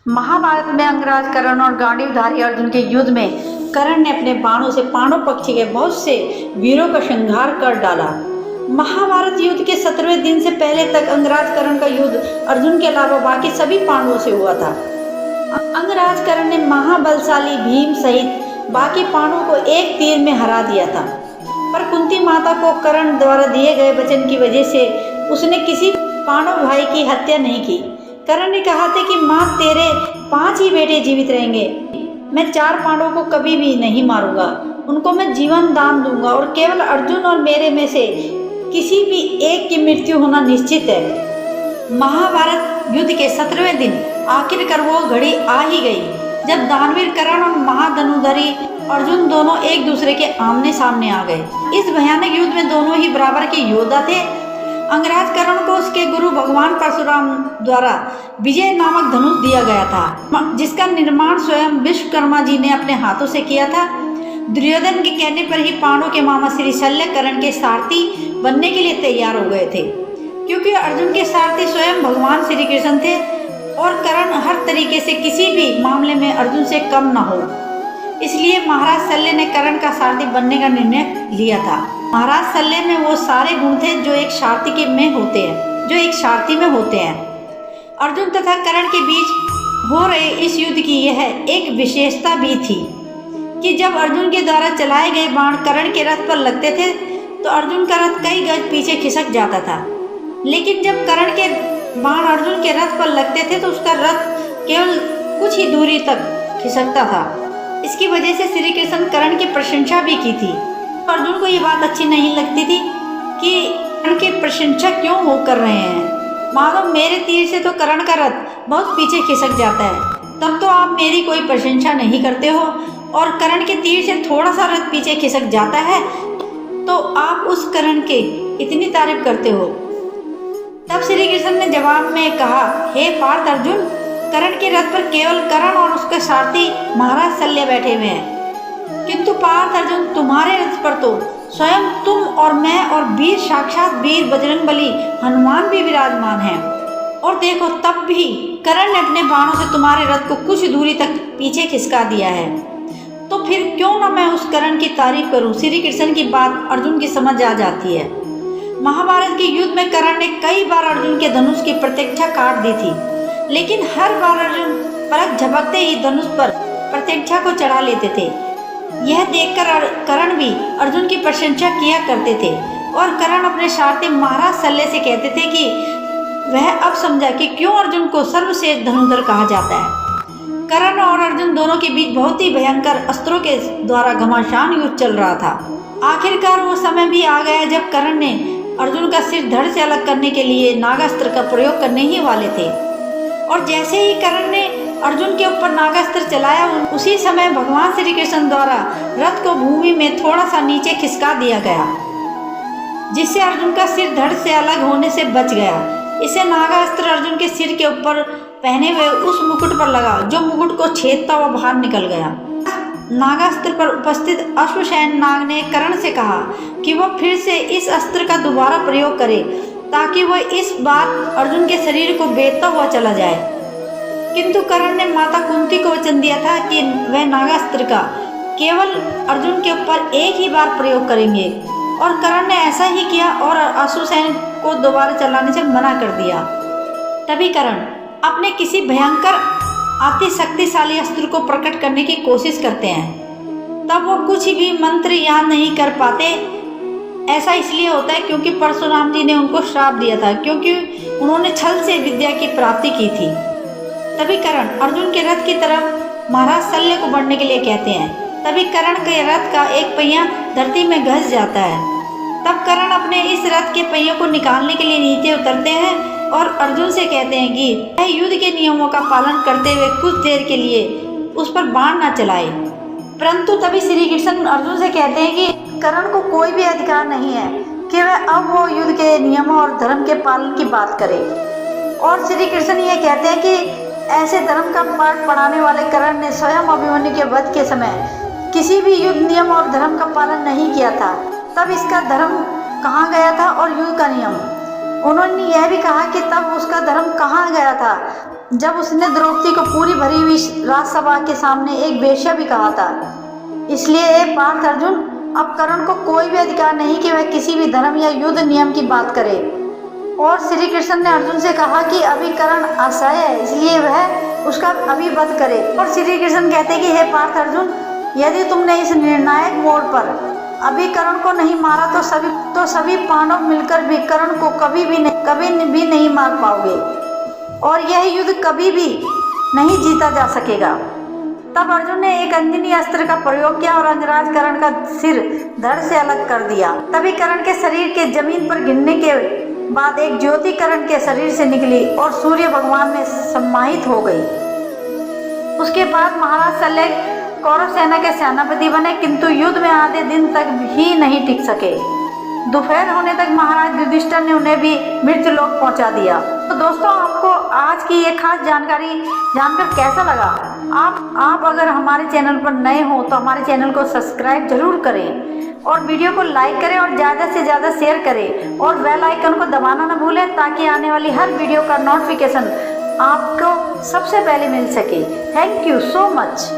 महाभारत में अंगराज कर्ण और गांडीवधारी अर्जुन के युद्ध में कर्ण ने अपने बाणों से पांडव पक्ष के बहुत से वीरों का संहार कर डाला। महाभारत युद्ध के 17वें दिन से पहले तक अंगराज कर्ण का युद्ध अर्जुन के अलावा बाकी सभी पांडवों से हुआ था। अंगराज कर्ण ने महाबलशाली भीम सहित बाकी पांडवों को एक तीर में हरा दिया था, पर कुंती माता को कर्ण द्वारा दिए गए वचन की वजह से उसने किसी पांडव भाई की हत्या नहीं की। कर्ण ने कहा था कि माँ तेरे 5 ही बेटे जीवित रहेंगे, मैं 4 पांडवों को कभी भी नहीं मारूंगा, उनको मैं जीवन दान दूंगा और केवल अर्जुन और मेरे में से किसी भी एक की मृत्यु होना निश्चित है। महाभारत युद्ध के 17वें दिन आखिरकार वो घड़ी आ ही गई जब दानवीर कर्ण और महाधनुर्धारी अर्जुन दोनों एक दूसरे के आमने सामने आ गए। इस भयानक युद्ध में दोनों ही बराबर के योद्धा थे। अंगराज कर्ण को उसके गुरु भगवान परशुराम द्वारा विजय नामक धनुष दिया गया था, जिसका निर्माण स्वयं विश्वकर्मा जी ने अपने हाथों से किया था। दुर्योधन के कहने पर ही पांडवों के मामा श्री शल्य कर्ण के सारथी बनने के लिए तैयार हो गए थे, क्योंकि अर्जुन के सारथी स्वयं भगवान श्री कृष्ण थे और कर्ण हर तरीके से किसी भी मामले में अर्जुन से कम न हो। इसलिए महाराज शल्य ने कर्ण का सारथी बनने का निर्णय लिया था। महाराज शल्य में वो सारे गुण थे जो एक सारथी में होते हैं। अर्जुन तथा कर्ण के बीच हो रहे इस युद्ध की यह एक विशेषता भी थी कि जब अर्जुन के द्वारा चलाए गए बाण कर्ण के रथ पर लगते थे तो अर्जुन का रथ कई गज पीछे खिसक जाता था, लेकिन जब कर्ण के बाण अर्जुन के रथ पर लगते थे तो उसका रथ केवल कुछ ही दूरी तक खिसकता था। इसकी वजह से श्री कृष्ण कर्ण की प्रशंसा भी की थी। अर्जुन को ये बात अच्छी नहीं लगती थी कि कर्ण की प्रशंसा क्यों वो कर रहे हैं। मानो मेरे तीर से तो कर्ण का रथ बहुत पीछे खिसक जाता है, तब तो आप मेरी कोई प्रशंसा नहीं करते हो, और कर्ण के तीर से थोड़ा सा रथ पीछे खिसक जाता है तो आप उस कर्ण के इतनी तारीफ करते हो। तब श्री कृष्ण ने जवाब में कहा, हे पार्थ अर्जुन, कर्ण के रथ पर केवल कर्ण और उसके सारथी महाराज शल्य बैठे हुए हैं, किंतु पार्थ अर्जुन तुम्हारे रथ पर तो स्वयं तुम और मैं और वीर साक्षात वीर बजरंगबली हनुमान भी विराजमान हैं, और देखो तब भी कर्ण ने अपने बाणों से तुम्हारे रथ को कुछ दूरी तक पीछे खिसका दिया है, तो फिर क्यों न मैं उस कर्ण की तारीफ करूं। श्री कृष्ण की बात अर्जुन की समझ आ जाती है। महाभारत के युद्ध में कर्ण ने कई बार अर्जुन के धनुष की प्रत्यक्षा काट दी थी, लेकिन हर बार अर्जुन पलक झपकते ही धनुष पर प्रत्यक्षा को चढ़ा लेते थे। यह देखकर कर्ण भी अर्जुन की प्रशंसा किया करते थे, और कर्ण अपने सारथी महाराज शल्य से कहते थे कि वह अब समझा कि क्यों अर्जुन को सर्वश्रेष्ठ धनुर्धर कहा जाता है। कर्ण और अर्जुन दोनों के बीच बहुत ही भयंकर अस्त्रों के द्वारा घमासान युद्ध चल रहा था। आखिरकार वो समय भी आ गया जब कर्ण ने अर्जुन का सिर धड़ से अलग करने के लिए नागास्त्र का प्रयोग करने ही वाले थे, और जैसे ही कर्ण ने अर्जुन के ऊपर नागास्त्र चलाया, उसी समय भगवान श्री कृष्ण द्वारा रथ को भूमि में थोड़ा सा नीचे खिसका दिया गया, जिससे अर्जुन का सिर धड़ से अलग होने से बच गया। इसे नागास्त्र अर्जुन के सिर के ऊपर पहने हुए उस मुकुट पर लगा, जो मुकुट को छेदता हुआ बाहर निकल गया। नागास्त्र पर उपस्थित अश्वसेन नाग ने कर्ण से कहा कि वह फिर से इस अस्त्र का दोबारा प्रयोग करे, ताकि वह इस बार अर्जुन के शरीर को बेधता हुआ चला जाए। किंतु कर्ण ने माता कुंती को वचन दिया था कि वह नागास्त्र का केवल अर्जुन के ऊपर एक ही बार प्रयोग करेंगे, और कर्ण ने ऐसा ही किया और अश्वसेन को दोबारा चलाने से मना कर दिया। तभी कर्ण अपने किसी भयंकर अति शक्तिशाली अस्त्र को प्रकट करने की कोशिश करते हैं। तब वो कुछ भी मंत्र याद नहीं कर पाते। ऐसा इसलिए होता है क्योंकि परशुराम जी ने उनको श्राप दिया था, क्योंकि उन्होंने छल से विद्या की प्राप्ति की थी। तभी कर्ण अर्जुन के रथ की तरफ महाराज शल्य को बढ़ने के लिए कहते हैं। तभी कर्ण के रथ का एक पहिया धरती में घस जाता है। तब कर्ण अपने इस रथ के पहियों को निकालने के लिए नीचे उतरते हैं और अर्जुन से कहते हैं कि वह युद्ध के नियमों का पालन करते हुए कुछ देर के लिए उस पर बाण न चलाए। परंतु तभी श्री कृष्ण अर्जुन से कहते हैं कि कर्ण को कोई भी अधिकार नहीं है कि वह अब वो युद्ध के नियमों और धर्म के पालन की बात करे। और श्री कृष्ण ये कहते हैं कि ऐसे धर्म का पाठ पढ़ाने वाले कर्ण ने स्वयं अभिमन्यु के वध के समय किसी भी युद्ध नियम और धर्म का पालन नहीं किया था। तब इसका धर्म कहाँ गया था और युद्ध का नियम। उन्होंने यह भी कहा कि तब उसका धर्म कहाँ गया था जब उसने द्रौपदी को पूरी भरी हुई राजसभा के सामने एक वेश्या भी कहा था। इसलिए ए पार्थ अर्जुन, अब कर्ण को कोई भी अधिकार नहीं कि वह किसी भी धर्म या युद्ध नियम की बात करे। और श्री कृष्ण ने अर्जुन से कहा कि अभी कर्ण असहाय है, इसलिए वह उसका अभी वध करे। और श्री कृष्ण कहते कि हे पार्थ अर्जुन, यदि तुमने इस निर्णायक मोड़ पर अभी कर्ण को नहीं मारा तो सभी पांडव मिलकर भी कर्ण को कभी भी नहीं मार पाओगे और यह युद्ध कभी भी नहीं जीता जा सकेगा। तब अर्जुन ने एक अंजनी अस्त्र का प्रयोग किया और अंजराज कर्ण का सिर धड़ से अलग कर दिया। तभी कर्ण के शरीर के जमीन पर गिरने के बाद एक ज्योति कर्ण के शरीर से निकली और सूर्य भगवान में समाहित हो गई। उसके बाद महाराज शल्य कौरव सेना के सेनापति बने, किंतु युद्ध में आधे दिन तक भी नहीं टिक सके। दोपहर होने तक महाराज युधिष्ठिर ने उन्हें भी मृत्यु लोक पहुंचा दिया। तो दोस्तों, आपको आज की ये खास जानकारी जानकर कैसा लगा? आप अगर हमारे चैनल पर नए हो तो हमारे चैनल को सब्सक्राइब जरूर करें और वीडियो को लाइक करें और ज़्यादा से ज़्यादा शेयर करें और बेल आइकन को दबाना ना भूलें, ताकि आने वाली हर वीडियो का नोटिफिकेशन आपको सबसे पहले मिल सके। Thank you so much.